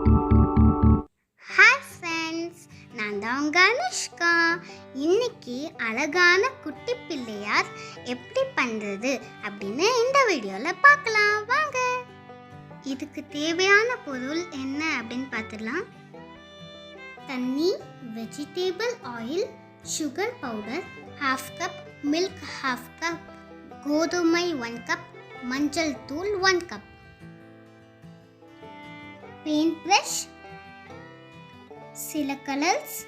Hi friends, நான் தான் உங்கள் அனுஷ்கா. இன்னைக்கு அழகான குட்டி பிள்ளையார் எப்படி பண்ணுறது அப்படின்னு இந்த வீடியோவில் பார்க்கலாம் வாங்க. இதுக்கு தேவையான பொருள் என்ன அப்படின்னு பார்த்துடலாம். தண்ணி, vegetable oil, sugar powder 1/2 cup, milk 1/2 cup, கோதுமை 1 கப், மஞ்சள் தூள் 1 கப், பெயிண்ட் ப்ரஷ், சில கலர்ஸ்,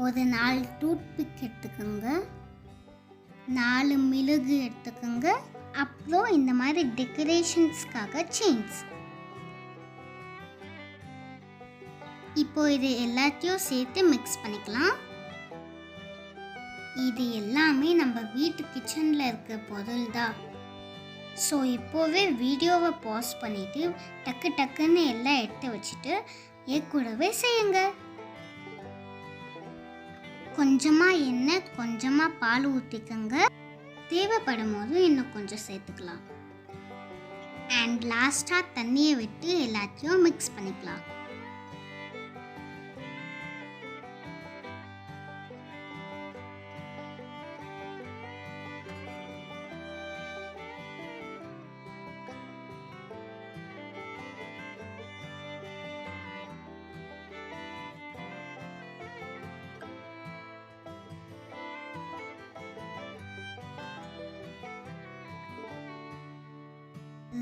ஒரு 4 டூத்பிக் எடுத்துக்கோங்க, 4 மிளகு எடுத்துக்கோங்க, அப்புறம் இந்த மாதிரி டெக்கரேஷன்ஸ்க்காக செயின்ஸ். இப்போ இது எல்லாத்தையும் சேர்த்து மிக்ஸ் பண்ணிக்கலாம். இது எல்லாமே நம்ம வீட்டு கிச்சனில் இருக்க பொருள் தான். ஸோ இப்போவே வீடியோவை பாஸ் பண்ணிவிட்டு டக்கு டக்குன்னு எல்லாம் எடுத்து வச்சுட்டு கூடவே செய்யுங்க. கொஞ்சமாக எண்ணெய், கொஞ்சமாக பால் ஊற்றிக்கோங்க. தேவைப்படும் போது இன்னும் கொஞ்சம் சேர்த்துக்கலாம். அண்ட் லாஸ்ட்டாக தண்ணியை விட்டு எல்லாத்தையும் மிக்ஸ் பண்ணிக்கலாம்.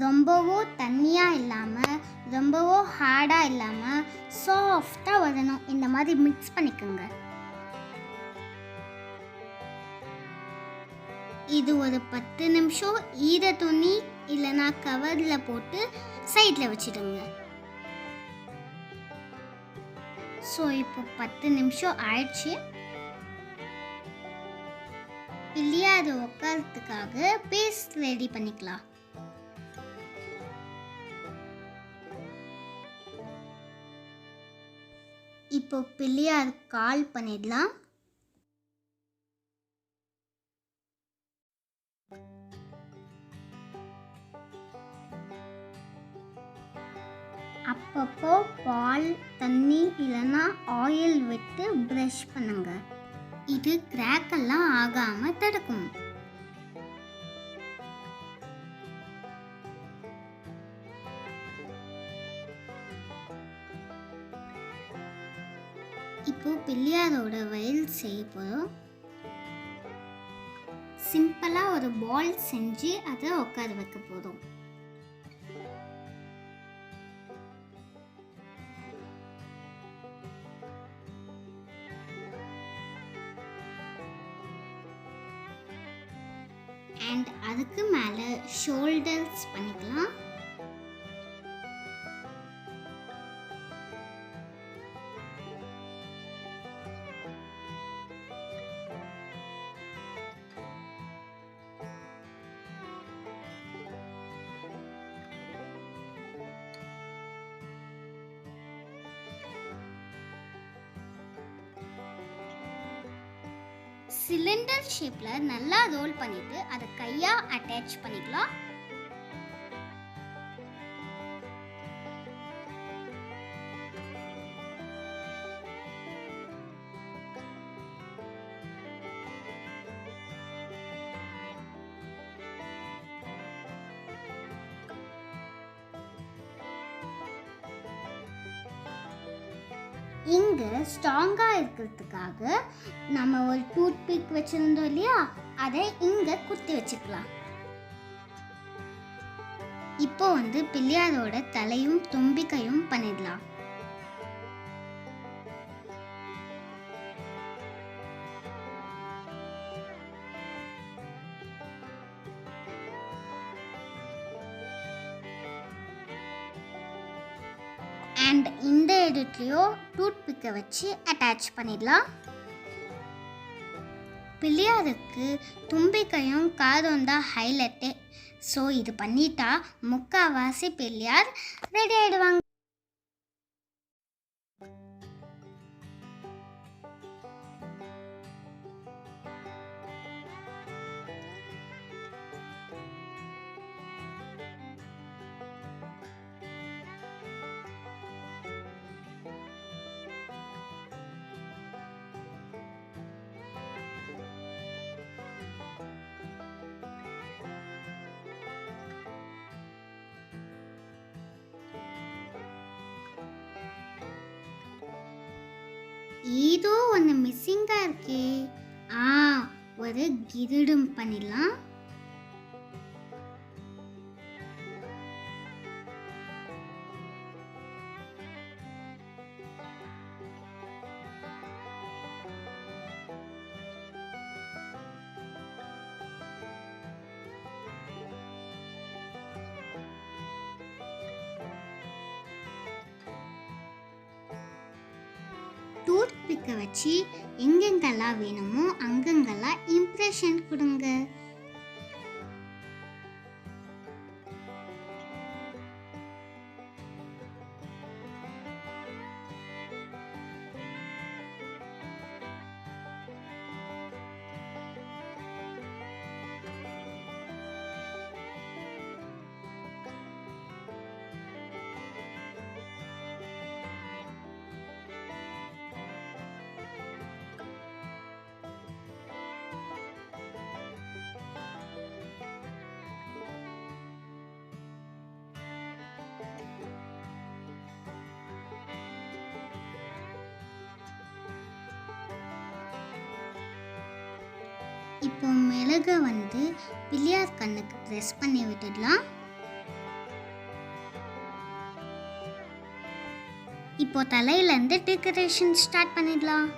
ரொம்பவோ தண்ணியாக இல்லாமல் ரொம்பவோ ஹார்டாக இல்லாமல் சாஃப்டாக வரணும். இந்த மாதிரி மிக்ஸ் பண்ணிக்கோங்க. இது ஒரு 10 நிமிஷம் ஈர துணி இல்லைனா கவரில் போட்டு சைடில் வச்சிடுங்க. ஸோ இப்போ 10 நிமிஷம் ஆயிடுச்சு. பிள்ளையார் உட்காரத்துக்காக பேஸ்ட் ரெடி பண்ணிக்கலாம். இப்போ பிள்ளையார் கால் பண்ணிடலாம். அப்பப்போ பால், தண்ணி இல்லைன்னா ஆயில் விட்டு ப்ரஷ் பண்ணுங்க. இது கிராக் எல்லாம் ஆகாம தடுக்கும். இப்போ பிள்ளையாரோட வயல் செய்ய போகிறோம். சிம்பிளாக ஒரு பால் செஞ்சு அதை உட்கார வைக்க போகிறோம். அண்ட் அதுக்கு மேலே ஷோல்டர்ஸ் பண்ணிக்கலாம். சிலிண்டர் ஷேப்பில் நல்லா ரோல் பண்ணிட்டு அதை கையாக அட்டாச் பண்ணிக்கலாம். இங்கே ஸ்ட்ராங்காக இருக்கிறதுக்காக நம்ம ஒரு டூத்பிக் வச்சுருந்தோம் இல்லையா, அதை இங்கே குத்தி வச்சுக்கலாம். இப்போ பிள்ளையாரோட தலையும் தும்பிக்கையும் பண்ணிடலாம். அண்ட் இந்த இடத்துலையும் டூத்பிக்கை வச்சு அட்டாச் பண்ணிடலாம். பிள்ளையாருக்கு தும்பிக்கையும் காதும் தான் ஹைலைட்டு. ஸோ இது பண்ணிட்டா முக்கால்வாசி பிள்ளையார் ரெடி ஆகிடுவாங்க. ஏதோ ஒன்று மிஸ்ஸிங்காக இருக்கே. ஒரு கிரீடம் பண்ணிடலாம். டூத் பிக்கை வச்சு எங்கெங்கெல்லாம் வேணுமோ அங்கங்கெல்லாம் இம்ப்ரெஷன் கொடுங்க. இப்போ மிளகை பிள்ளையார் கண்ணுக்கு ப்ரெஸ் பண்ணி விட்டுடலாம். இப்போ தலையிலேருந்து டெக்கரேஷன் ஸ்டார்ட் பண்ணிடலாம்.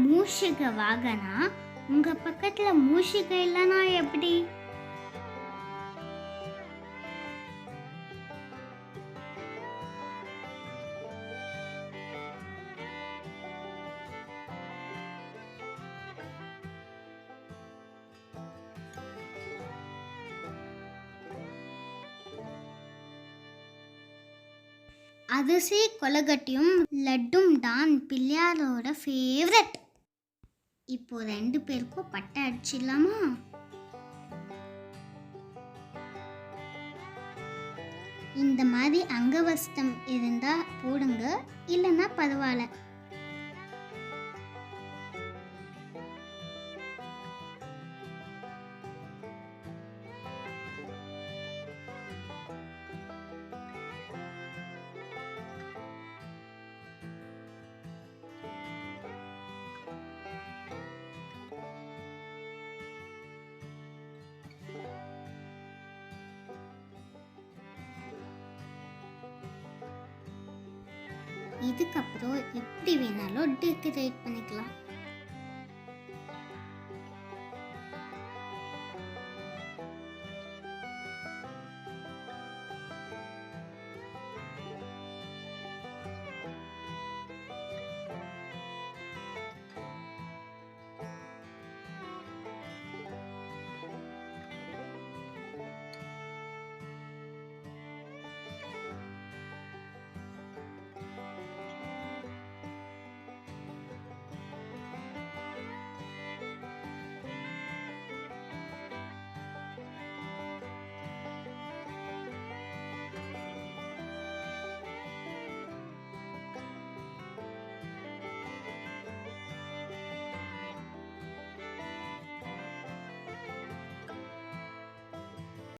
மூஷிக வாகனா, உங்க பக்கத்துல மூஷிக இல்லைனா எப்படி? அதிசி கொலகட்டியும் லட்டும் தான் பிள்ளையாரோட ஃபேவரட். இப்போ 2 பேருக்கும் பட்டை அடிச்சிடலாமா? இந்த மாதிரி அங்கவஸ்தம் இருந்தா போடுங்க, இல்லைன்னா பரவாயில்ல. இதுக்கப்புறம் எப்படி வேணாலும் டெக்கரேட் பண்ணிக்கலாம்.